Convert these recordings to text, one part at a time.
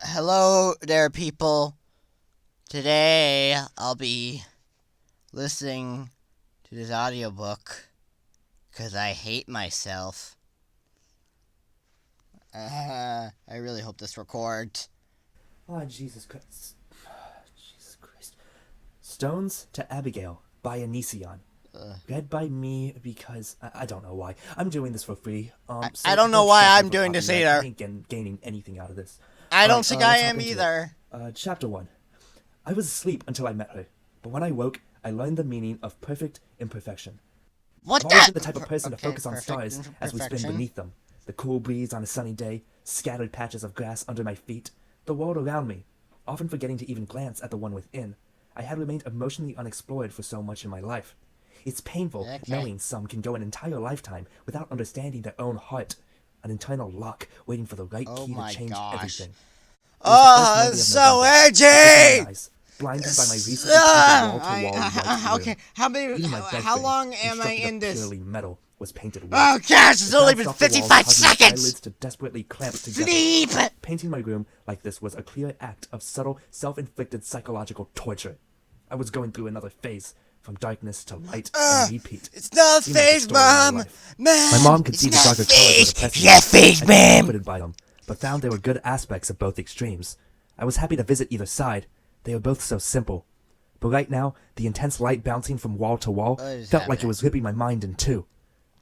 Hello there, people. Today I'll be listening to this audiobook because I hate myself. I really hope this records. Oh, Jesus Christ. Jesus Christ. Stones to Abigail by Anision. Read by me because I don't know why. I'm doing this for free. I don't know why I'm doing this either. I ain't gaining anything out of this. I don't think I am either. Chapter 1. I was asleep until I met her, but when I woke, I learned the meaning of perfect imperfection. What I've the? always been the type of person to focus on perfect stars as we spin imperfection. beneath them. The cool breeze on a sunny day, scattered patches of grass under my feet, the world around me, often forgetting to even glance at the one within. I had remained emotionally unexplored for so much in my life. It's painful knowing some can go an entire lifetime without understanding their own heart, an internal lock waiting for the right key to change everything. Oh, it's so edgy! Blinded by my recently painted wall-to-wall Okay, how long am I in this? Purely metal was painted white. Oh gosh, it's only been 55 seconds! Eyelids to desperately clamp together. Sleep! Painting my room like this was a clear act of subtle, self-inflicted psychological torture. I was going through another phase, from darkness to light and repeat. It's not a Seemed like a phase, story of my Mom! life. Man! My mom could see the it's not darker a colors phase. of the It's not a phase, I ma'am! comforted by them, but found there were good aspects of both extremes. I was happy to visit either side. They were both so simple. But right now, the intense light bouncing from wall to wall felt like it was ripping my mind in two.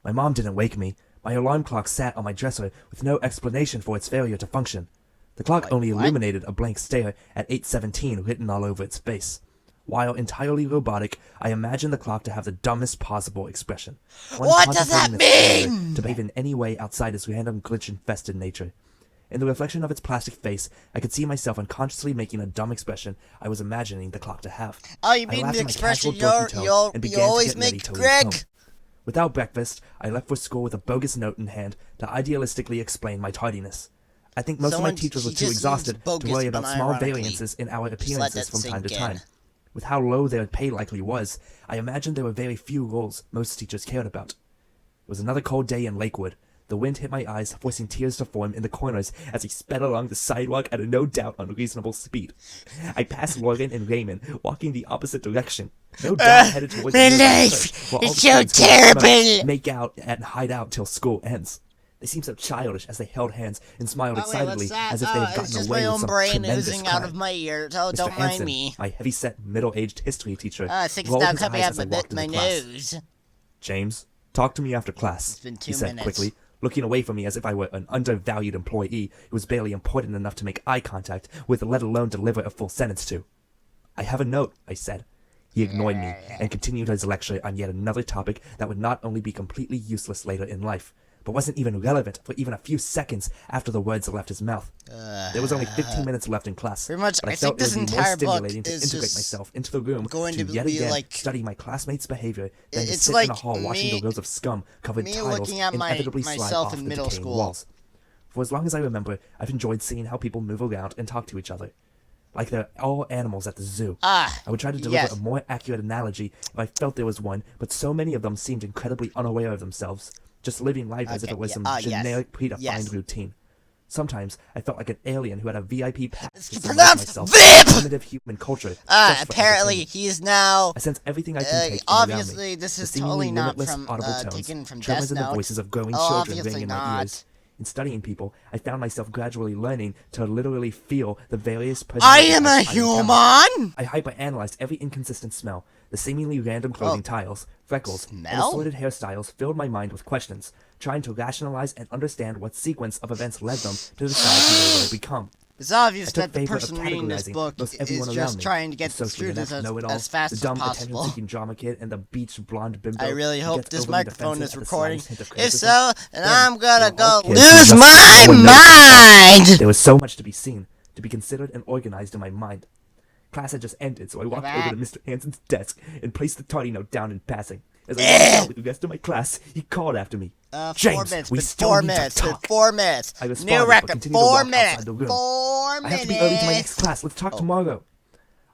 My mom didn't wake me. My alarm clock sat on my dresser with no explanation for its failure to function. The clock only illuminated a blank stare at 8:17 written all over its face. While entirely robotic, I imagined the clock to have the dumbest possible expression. What does that mean? To behave in any way outside its random glitch-infested nature. In the reflection of its plastic face, I could see myself unconsciously making a dumb expression I was imagining the clock to have. Oh, you I mean laughed the at my expression casual dorky tone and you began to always get ready make, to leave Greg? home. Without breakfast, I left for school with a bogus note in hand to idealistically explain my tardiness. I think most of my teachers were too exhausted to worry about small variances in our appearances from time to time. With how low their pay likely was, I imagined there were very few roles most teachers cared about. It was another cold day in Lakewood. The wind hit my eyes, forcing tears to form in the corners as he sped along the sidewalk at a no doubt unreasonable speed. I passed Logan and Raymond, walking the opposite direction. No doubt headed towards my the life church, is so terrible. Make out and hide out till school ends. They seemed so childish as they held hands and smiled excitedly as if they had gotten away with some tremendous crime. Out of my ears. Oh, Mr. don't Hanson, mind me. my heavy-set, middle-aged history teacher, I think it's rolled now his coming eyes out as I my walked into class. nose. James, talk to me after class, It's been 2 he said minutes. quickly, looking away from me as if I were an undervalued employee who was barely important enough to make eye contact with, let alone deliver a full sentence to. I have a note, I said. He ignored me and continued his lecture on yet another topic that would not only be completely useless later in life, but wasn't even relevant for even a few seconds after the words left his mouth. There was only 15 minutes left in class, Pretty much, but I I felt think this it would be more entire book stimulating to is integrate just myself into the room going to to yet be again like- study my classmates' behavior than to It's sit like in a hall watching me- the rows of scum-covered me tiles looking at inevitably slide myself off in the middle decaying school. walls. For as long as I remember, I've enjoyed seeing how people move around and talk to each other. Like they're all animals at the zoo. I would try to deliver yes. a more accurate analogy if I felt there was one, but so many of them seemed incredibly unaware of themselves, just living life as if it was some generic, predefined routine. Sometimes I felt like an alien who had a VIP pass It's to pronounced myself VIP! primitive human culture. just for Apparently entertainment. he's now. I sense everything I can take Obviously, around me. this The is seemingly totally not limitless from audible tones, taken from tremors Death in the Note. voices of growing Oh, children obviously ringing in my not. ears. In studying people, I found myself gradually learning to literally feel the various I am a personalities I encountered. human. I hyper-analyzed every inconsistent smell. The seemingly random clothing tiles, freckles, and Smell? assorted hairstyles filled my mind with questions, trying to rationalize and understand what sequence of events led them to decide who they were to become. It's obvious I took that the favor of person reading this categorizing book most is everyone around just me. trying to get The socially through this inept know-it-all, as fast the as dumb possible. attention-seeking drama kid, and the beach blonde bimbo. I really who hope gets this overly microphone defensive is at the recording. slightest hint of If criticism. so, then I'm gonna there are go all kids who lose just my one note. mind. There was so much to be seen, to be considered and organized in my mind. Class had just ended, so I walked over to Mr. Hanson's desk and placed the tardy note down in passing. As I walked out with the rest of my class, he called after me. 4 James, minutes. we Been still 4 need minutes. to Been talk. 4 minutes. I responded, New but record. continued to 4 walk minutes. outside the room. 4 minutes. I have to be early to my next class. Let's talk tomorrow.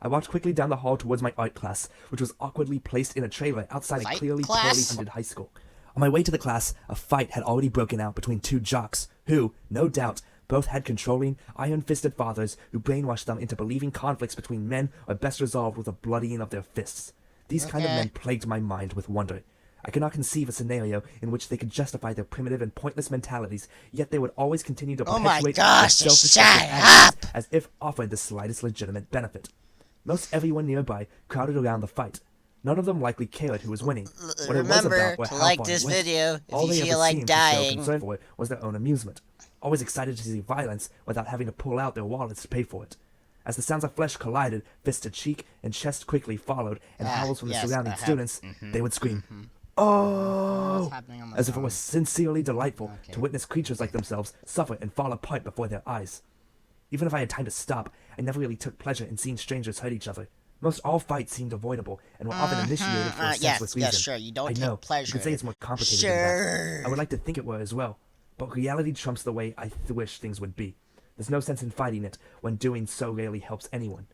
I walked quickly down the hall towards my art class, which was awkwardly placed in a trailer outside a clearly poorly funded high school. On my way to the class, a fight had already broken out between two jocks who, no doubt, Both had controlling, iron-fisted fathers who brainwashed them into believing conflicts between men are best resolved with a bloodying of their fists. These kind of men plagued my mind with wonder. I could not conceive a scenario in which they could justify their primitive and pointless mentalities, yet they would always continue to perpetuate their self-destructive actions as if offered the slightest legitimate benefit. Most everyone nearby crowded around the fight. None of them likely cared who was winning. What it was about or to how like far this it went. video if All you they feel ever like seemed to show dying. concern for it was their own amusement. Always excited to see violence without having to pull out their wallets to pay for it. As the sounds of flesh collided, fist to cheek and chest quickly followed, and howls from the surrounding students, they would scream, "Oh!" as if it was sincerely delightful to witness creatures like themselves suffer and fall apart before their eyes. Even if I had time to stop, I never really took pleasure in seeing strangers hurt each other. Most all fights seemed avoidable and were often initiated for a senseless reason. Yes, sure, you don't take pleasure. You could say it's more complicated than that. I would like to think it were as well, but reality trumps the way I wish things would be. There's no sense in fighting it when doing so rarely helps anyone.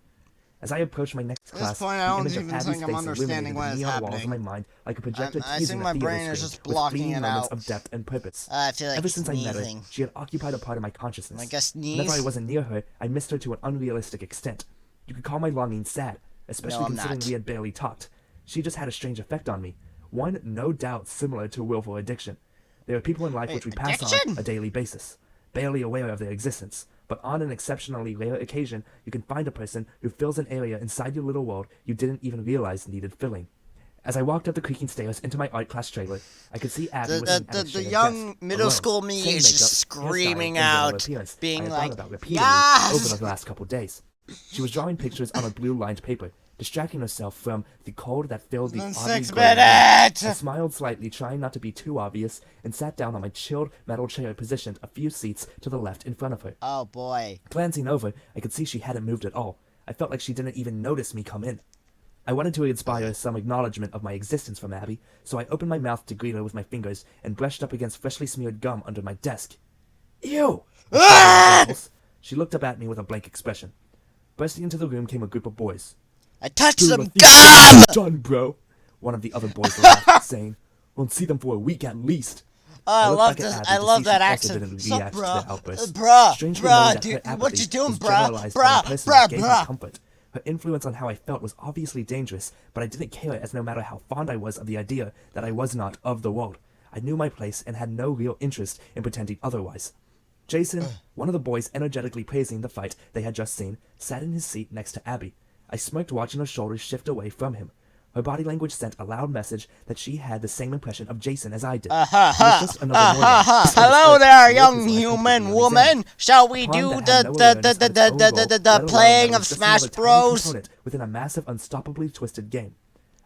As I approached my next class, the image of Abby's face illuminated the neon walls of my mind like a projector teasing a theater screen with fleeting moments of depth and purpose. I feel like Ever since I met her, she had occupied a part of my consciousness. Whenever I wasn't near her, I missed her to an unrealistic extent. You could call my longing sad, especially considering we had barely talked. She just had a strange effect on me, one no doubt similar to willful addiction. There are people in life which we pass on a daily basis, barely aware of their existence. But on an exceptionally rare occasion, you can find a person who fills an area inside your little world you didn't even realize needed filling. As I walked up the creaking stairs into my art class trailer, I could see Abby the young middle school me is just screaming out, being like, "Yes!" over the last couple days. She was drawing pictures on a blue-lined paper, distracting herself from the cold that filled the oddly glowing room. I smiled slightly, trying not to be too obvious, and sat down on my chilled metal chair positioned a few seats to the left in front of her. Oh boy. Glancing over, I could see she hadn't moved at all. I felt like she didn't even notice me come in. I wanted to inspire some acknowledgement of my existence from Abby, so I opened my mouth to greet her with my fingers and brushed up against freshly smeared gum under my desk. Ew! She looked up at me with a blank expression. Bursting into the room came a group of boys. I touched some gum! Done, bro! One of the other boys laughed, saying, "Won't see them for a week at least." I love this. I love that accent. Sup, bruh, dude, what you doing, bruh? Her influence on how I felt was obviously dangerous, but I didn't care, as no matter how fond I was of the idea that I was not of the world, I knew my place and had no real interest in pretending otherwise. Jason, one of the boys energetically praising the fight they had just seen, sat in his seat next to Abby. I smirked, watching her shoulders shift away from him. Her body language sent a loud message that she had the same impression of Jason as I did. Hello there, young human woman. Shall we do the playing of Smash Bros? Within a massive, unstoppably twisted game.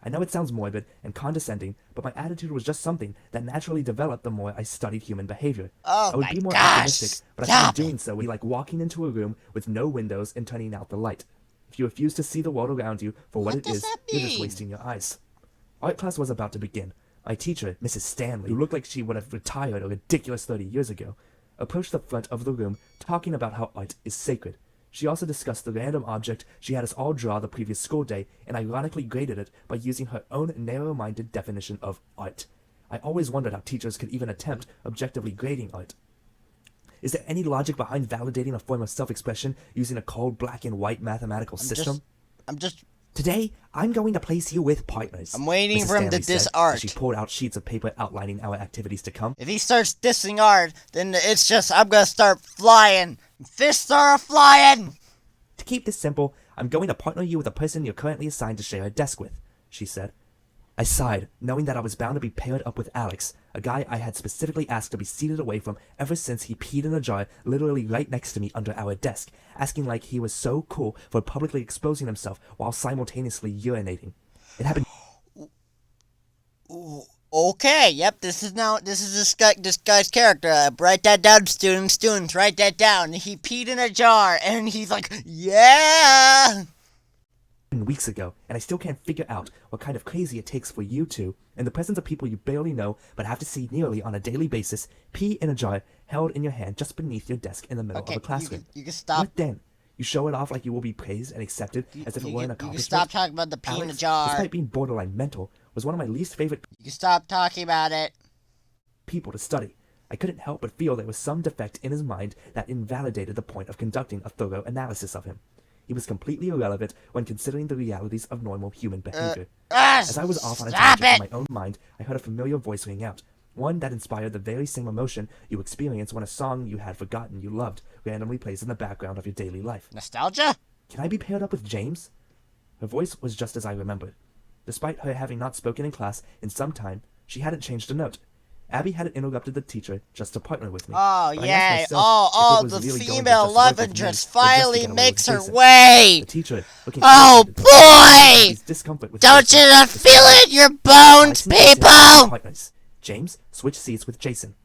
I know it sounds morbid and condescending, but my attitude was just something that naturally developed the more I studied human behavior. I would be more optimistic, but I started doing so would be like walking into a room with no windows and turning out the light. If you refuse to see the world around you for what it is, you're just wasting your eyes. Art class was about to begin. My teacher, Mrs. Stanley, who looked like she would have retired a ridiculous 30 years ago, approached the front of the room talking about how art is sacred. She also discussed the random object she had us all draw the previous school day and ironically graded it by using her own narrow-minded definition of art. I always wondered how teachers could even attempt objectively grading art. Is there any logic behind validating a form of self-expression using a cold black and white mathematical system? Today, I'm going to place you with partners. I'm waiting Mrs. for him to diss art. As she pulled out sheets of paper outlining our activities to come. If he starts dissing art, then it's just, I'm gonna start flying. Fists are flying! To keep this simple, I'm going to partner you with a person you're currently assigned to share a desk with, she said. I sighed, knowing that I was bound to be paired up with Alex, a guy I had specifically asked to be seated away from ever since he peed in a jar literally right next to me under our desk, asking like he was so cool for publicly exposing himself while simultaneously urinating. It happened. Okay, yep, this is this guy's character. Write that down, students, write that down. He peed in a jar, and he's like, yeah! Weeks ago, and I still can't figure out what kind of crazy it takes for you to, in the presence of people you barely know but have to see nearly on a daily basis, pee in a jar held in your hand just beneath your desk in the middle of a classroom. You can stop. What then? You show it off like you will be praised and accepted as if it were an accomplishment? You can stop talking about the pee in a jar. Despite being borderline mental, was one of my least favorite You can stop talking about it. people to study. I couldn't help but feel there was some defect in his mind that invalidated the point of conducting a thorough analysis of him. He was completely irrelevant when considering the realities of normal human behavior. As I was off on a tangent in my own mind, I heard a familiar voice ring out, one that inspired the very same emotion you experience when a song you had forgotten you loved randomly plays in the background of your daily life. Nostalgia? Can I be paired up with James? Her voice was just as I remembered. Despite her having not spoken in class in some time, she hadn't changed a note. Abby had interrupted the teacher just to partner with me. Oh, But I yay. asked myself if it was The really female going to love just work with me interest or just to finally get away makes with her Jason. way. The teacher, looking Oh, irritated, boy! Abby's discomfort with Don't Jason you not was feel it in your I bones, see Jason and Abby people? partners. James, switch seats with Jason.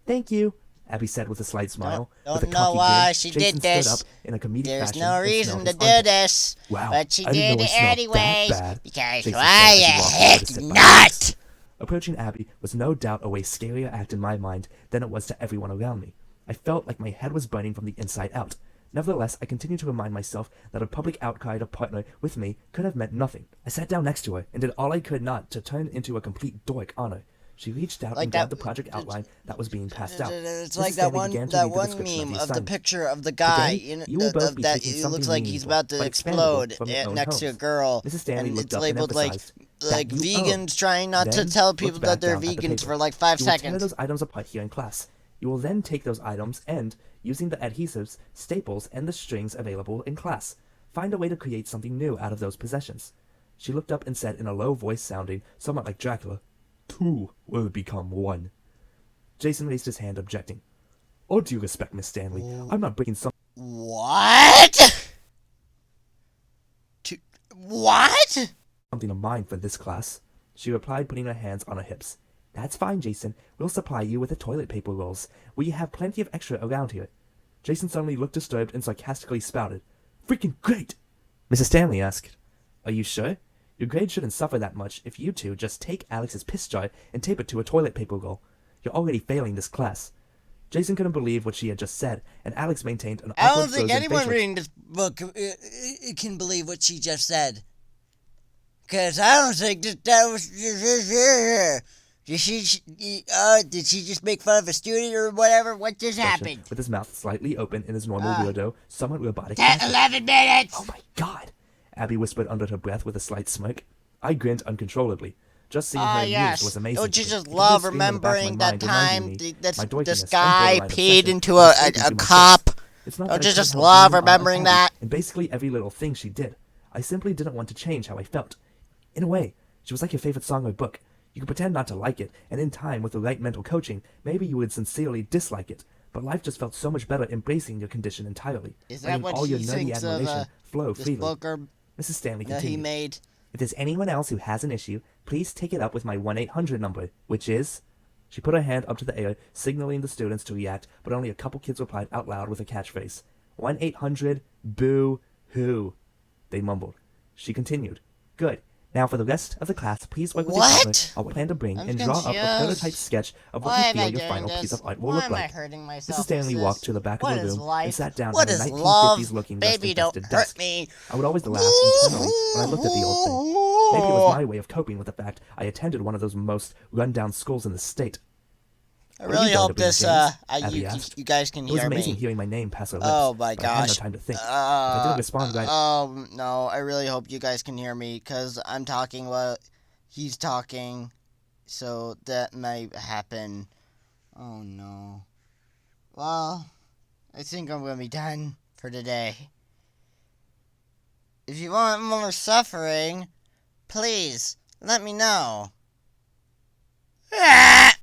Thank you, Abby said with a slight smile. Don't with a know cocky why grin, she Jason did this. stood up in a comedic There's fashion no and reason smelled to his do armpit. this, Wow, but she I didn't did know it I smelled anyways, that bad, because Jason why said as he the walked over heck to sit by not? Approaching Abby was no doubt a way scarier act in my mind than it was to everyone around me. I felt like my head was burning from the inside out. Nevertheless, I continued to remind myself that a public outcry to partner with me could have meant nothing. I sat down next to her and did all I could not to turn into a complete dork on her. She reached out and grabbed the project outline that was being passed out. It's Mrs. like that Stanley one began to read the description meme the of the assignment. picture of the guy Today, you will both be that taking it something looks like he's meaningful, about to but explode expandable from your own next to a homes. girl, Mrs. Stanley and looked it's up and labeled like emphasized that you vegans trying not to Then tell looked people back that they're down at the vegans paper. for like 5 You will tear seconds. those items apart here in class. You will then take those items and, using the adhesives, staples, and the strings available in class, find a way to create something new out of those possessions. She looked up and said in a low voice sounding somewhat like Dracula, "Two will become one." Jason raised his hand, objecting. "All due respect, Miss Stanley, I'm not breaking some..." What? What? "something of mine for this class," she replied, putting her hands on her hips. "That's fine, Jason. We'll supply you with the toilet paper rolls. We have plenty of extra around here." Jason suddenly looked disturbed and sarcastically spouted, "Freaking great!" Mrs. Stanley asked, "Are you sure? Your grade shouldn't suffer that much if you two just take Alex's piss jar and tape it to a toilet paper roll. You're already failing this class." Jason couldn't believe what she had just said, and Alex maintained an I awkward don't think frozen anyone facial reading this book can believe what she just said. Because I don't think that was... Did she just make fun of a student or whatever? What just happened? with his mouth slightly open in his normal weirdo, somewhat robotic 11 minutes! "Oh my god," Abby whispered under her breath with a slight smirk. I grinned uncontrollably. Just seeing her amused was amazing. Don't you to me. just It could love be a scream in the back of my remembering that mind reminding time me this my dorkiness and guy borderline peed obsession into with a escaping through my cop? face. It's not Don't that I you just couldn't help love being remembering unhappy that? in basically every little thing she did. I simply didn't want to change how I felt. In a way, she was like your favorite song or book. You could pretend not to like it, and in time, with the right mental coaching, maybe you would sincerely dislike it. But life just felt so much better embracing your condition entirely. Is that letting what all your he nerdy thinks of admiration flow this freely. book Mrs. Stanley that he continued. made? If there's anyone else who has an issue, please take it up with my 1-800 number, which is... She put her hand up to the air, signaling the students to react, but only a couple kids replied out loud with a catchphrase. 1-800-BOO-HOO. They mumbled. She continued. Good. Now for the rest of the class, please work with each other on what plan to bring and draw up a prototype sketch of what you feel your final piece of art will look like. Mrs. Stanley walked to the back of the room and sat down at a 1950s looking dust-infested desk. I would always laugh internally when I looked at the old thing. Maybe it was my way of coping with the fact I attended one of those most run-down schools in the state. I really hope this, Abby asked. you guys can It was hear amazing me. hearing my name pass her lips. Oh my but I had no gosh. time to think. If I didn't respond right. Oh, no, I really hope you guys can hear me, because I'm talking while he's talking, so that might happen. Oh no. Well, I think I'm gonna be done for today. If you want more suffering, please, let me know.